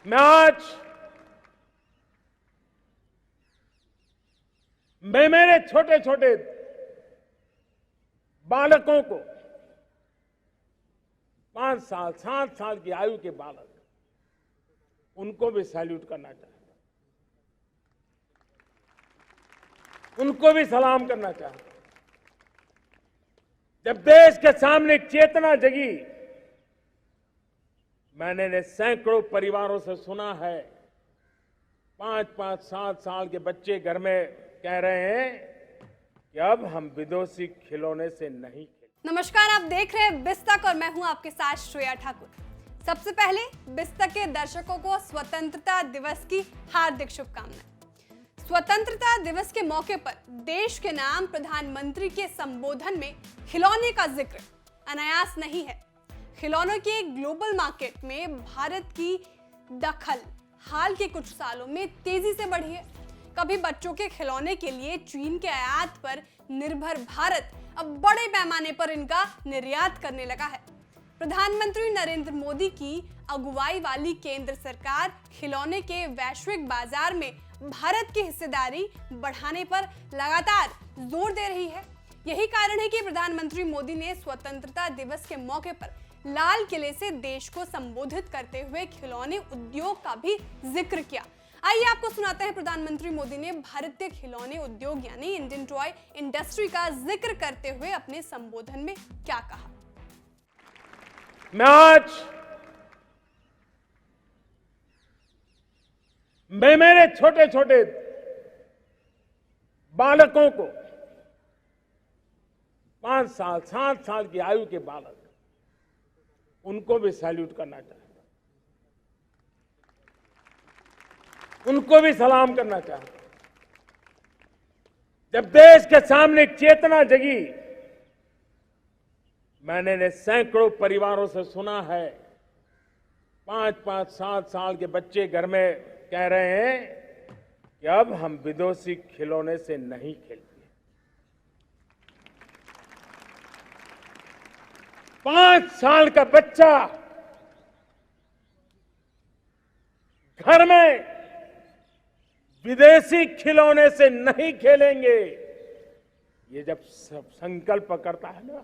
मैं आज मेरे छोटे छोटे बालकों को 5 साल 7 साल की आयु के बालक उनको भी सैल्यूट करना चाहता हूं, उनको भी सलाम करना चाहता हूं। जब देश के सामने एक चेतना जगी, मैंने सैकड़ों परिवारों से सुना है 5-5, 7 साल के बच्चे घर में कह रहे हैं कि अब हम विदेशी खिलौने से नहीं खेलेंगे। नमस्कार, आप देख रहे हैं बिस्तक और मैं हूं आपके साथ श्रेया ठाकुर। सबसे पहले बिस्तक के दर्शकों को स्वतंत्रता दिवस की हार्दिक शुभकामनाएं। स्वतंत्रता दिवस के मौके पर देश के नाम प्रधानमंत्री के संबोधन में खिलौने का जिक्र अनायास नहीं है। खिलौनों की ग्लोबल मार्केट में भारत की दखल हाल के कुछ सालों में तेजी से बढ़ी है। कभी बच्चों के खिलौने के लिए चीन के आयात पर निर्भर भारत अब बड़े पैमाने पर इनका निर्यात करने लगा है। प्रधानमंत्री नरेंद्र मोदी की अगुवाई वाली केंद्र सरकार खिलौने के वैश्विक बाजार में भारत की हिस्सेदारी बढ़ाने पर लगातार जोर दे रही है। यही कारण है कि प्रधानमंत्री मोदी ने स्वतंत्रता दिवस के मौके पर लाल किले से देश को संबोधित करते हुए खिलौने उद्योग का भी जिक्र किया। आइए आपको सुनाते हैं प्रधानमंत्री मोदी ने भारतीय खिलौने उद्योग यानी इंडियन टॉय इंडस्ट्री का जिक्र करते हुए अपने संबोधन में क्या कहा। मैं आज मेरे छोटे छोटे बालकों को 5 साल 7 साल की आयु के बालक उनको भी सैल्यूट करना चाहता हूं, उनको भी सलाम करना चाहता हूं। जब देश के सामने एक चेतना जगी, मैंने सैकड़ों परिवारों से सुना है 5-5, 7 साल के बच्चे घर में कह रहे हैं कि अब हम विदेशी खिलौने से नहीं खेलते। 5 साल का बच्चा घर में विदेशी खिलौने से नहीं खेलेंगे, ये जब सब संकल्प करता है ना,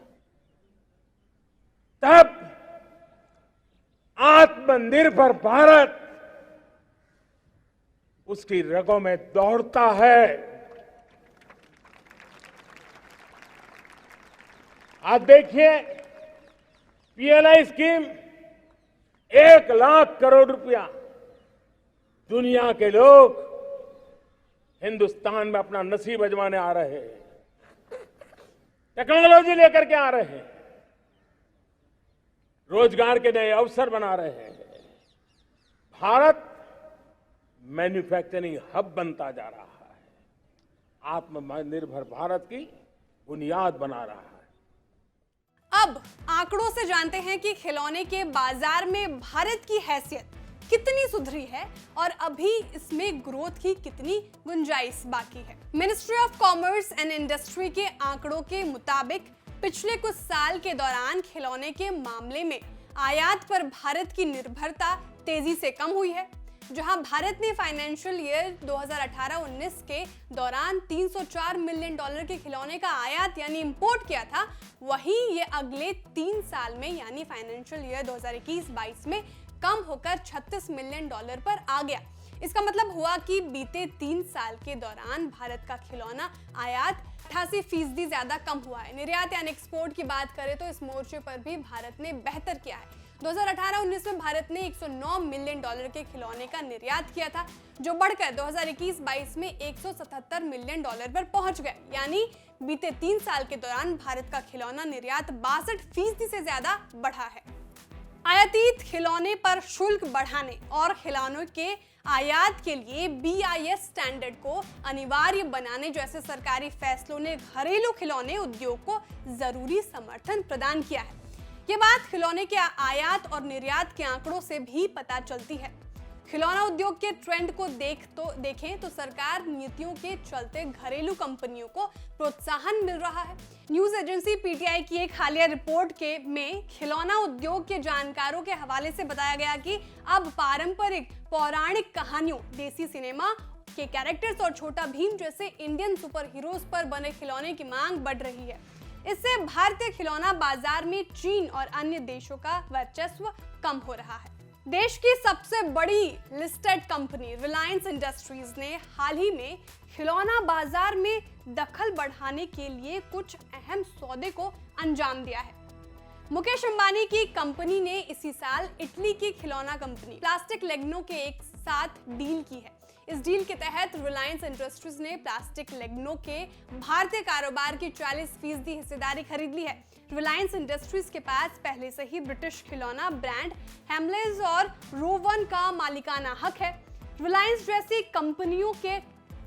तब आत्मनिर्भर भारत उसकी रगों में दौड़ता है। आज देखिए, पीएलआई स्कीम 1 लाख करोड़ रुपया दुनिया के लोग हिंदुस्तान में अपना नसीब आजमाने आ रहे हैं, टेक्नोलॉजी लेकर के आ रहे हैं, रोजगार के नए अवसर बना रहे हैं। भारत मैन्युफैक्चरिंग हब बनता जा रहा है, आत्मनिर्भर भारत की बुनियाद बना रहा है। अब आंकड़ों से जानते हैं कि खिलौने के बाजार में भारत की हैसियत कितनी सुधरी है और अभी इसमें ग्रोथ की कितनी गुंजाइश बाकी है। Ministry of commerce and industry के आंकड़ों के मुताबिक पिछले कुछ साल के दौरान खिलौने के मामले में आयात पर भारत की निर्भरता तेजी से कम हुई है। जहां भारत ने फाइनेंशियल ईयर 2018-19 के दौरान $304 मिलियन के खिलौने का आयात यानी इंपोर्ट किया था, वहीं ये अगले 3 साल में यानी फाइनेंशियल ईयर 2021-22 में कम होकर $36 मिलियन पर आ गया। इसका मतलब हुआ कि बीते 3 साल के दौरान भारत का खिलौना आयात 88% ज्यादा कम हुआ है। निर्यात यानी एक्सपोर्ट की बात करें तो इस मोर्चे पर भी भारत ने बेहतर किया है। 2018-19 में भारत ने $109 मिलियन के खिलौने का निर्यात किया था, जो बढ़कर 2021-22 में $177 मिलियन पर पहुंच गए। यानी बीते 3 साल के दौरान भारत का खिलौना निर्यात 62% से ज्यादा बढ़ा है। आयातित खिलौने पर शुल्क बढ़ाने और खिलौनों के आयात के लिए BIS स्टैंडर्ड को अनिवार्य बनाने जैसे सरकारी फैसलों ने घरेलू खिलौने उद्योग को जरूरी समर्थन प्रदान किया है। ये बात खिलौने के आयात और निर्यात के आंकड़ों से भी पता चलती है। खिलौना उद्योग के ट्रेंड को देखें तो सरकार नीतियों के चलते घरेलू कंपनियों को प्रोत्साहन मिल रहा है। न्यूज एजेंसी पीटीआई की एक हालिया रिपोर्ट में खिलौना उद्योग के जानकारों के हवाले से बताया गया कि अब पारंपरिक पौराणिक कहानियों, देसी सिनेमा के कैरेक्टर्स और छोटा भीम जैसे इंडियन सुपर हीरोज पर बने खिलौने की मांग बढ़ रही है। इससे भारतीय खिलौना बाजार में चीन और अन्य देशों का वर्चस्व कम हो रहा है। देश की सबसे बड़ी लिस्टेड कंपनी रिलायंस इंडस्ट्रीज ने हाल ही में खिलौना बाजार में दखल बढ़ाने के लिए कुछ अहम सौदे को अंजाम दिया है। मुकेश अंबानी की कंपनी ने इसी साल इटली की खिलौना कंपनी प्लास्टिक लेग्नो के एक साथ डील की है। इस डील के तहत रिलायंस इंडस्ट्रीज ने प्लास्टिक लेग्नो के भारतीय कारोबार की 40% हिस्सेदारी खरीद ली है। रिलायंस इंडस्ट्रीज के पास पहले से ही ब्रिटिश खिलौना ब्रांड हैमलेस और रोवन का मालिकाना हक है। रिलायंस जैसी कंपनियों के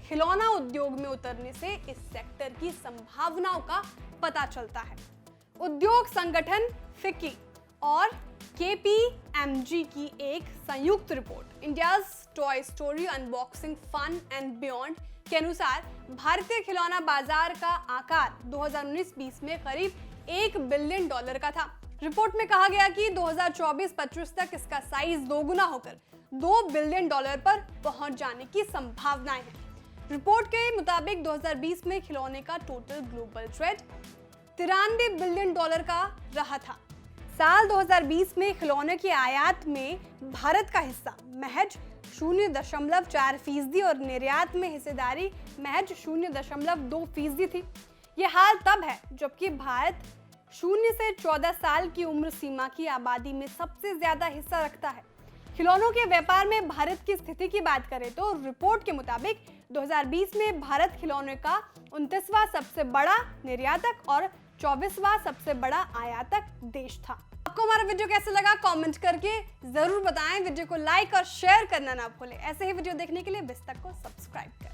खिलौना उद्योग में उतरने से इस सेक्टर की संभावनाओं का पता चलता है। उद्योग संगठन फिक्की और KPMG की एक संयुक्त report India's toy story unboxing fun and beyond के अनुसार भारतीय खिलौना बाजार का आकार 2019-20 में करीब $1 बिलियन का था। रिपोर्ट में कहा गया कि 2024-25 तक इसका साइज दोगुना होकर $2 बिलियन पर पहुंच जाने की संभावनाएं हैं। रिपोर्ट के मुताबिक 2020 में खिलौने का टोटल ग्लोबल ट्रेड $93 बिलियन का रहा था। साल 2020 में खिलौने की आयात में भारत का हिस्सा महज 0.4% और निर्यात में हिस्सेदारी महज 0.2% थी। ये हाल तब है जबकि भारत 0 से 14 साल की उम्र सीमा की आबादी में सबसे ज्यादा हिस्सा रखता है। खिलौनों के व्यापार में भारत की स्थिति की बात करें तो रिपोर्ट के मुताबिक 2020 में भारत खिलौने का 29वां सबसे बड़ा निर्यातक और 24वां सबसे बड़ा आयातक देश था। आपको हमारा वीडियो कैसा लगा कमेंट करके जरूर बताएं। वीडियो को लाइक और शेयर करना ना भूलें। ऐसे ही वीडियो देखने के लिए विस्तक को सब्सक्राइब करें।